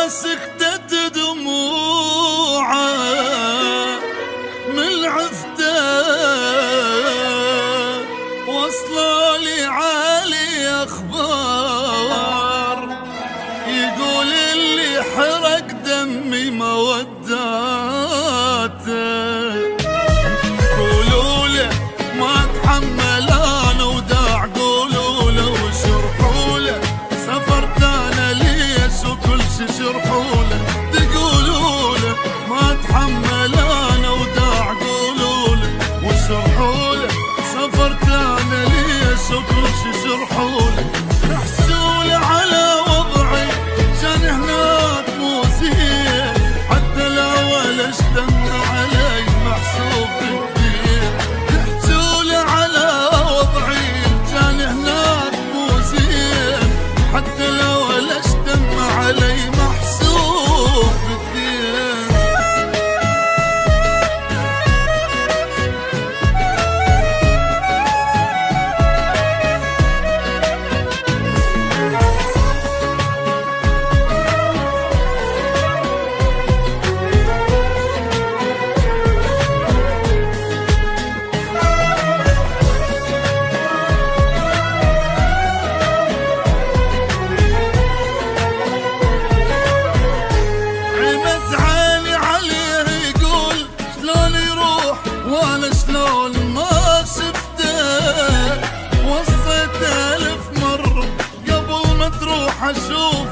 سكتت دموعه من عفته، وصلوا عالي اخبار يقول اللي حرق دمي موداته. قولوا له ما اتحمل انا وداع، قولوا له وشرحوا له سفرت انا ليش وكل شي شرحوا له. تقولوا له ما اتحمل انا وداع، قولوا له وشرحوا له سفرت انا ليش وكل شي شرحوا له. احسوا له على وضعي كان هناك مو زين، حتى لو ولا اشتم علي محسوب بالدين. احسوا له على وضعي كان هناك مو زين، حتى لو ولا اشتم علي محسوب بالدين. وانا شلون ما شفته، وصيت 1000 مرة قبل ما تروح اشوف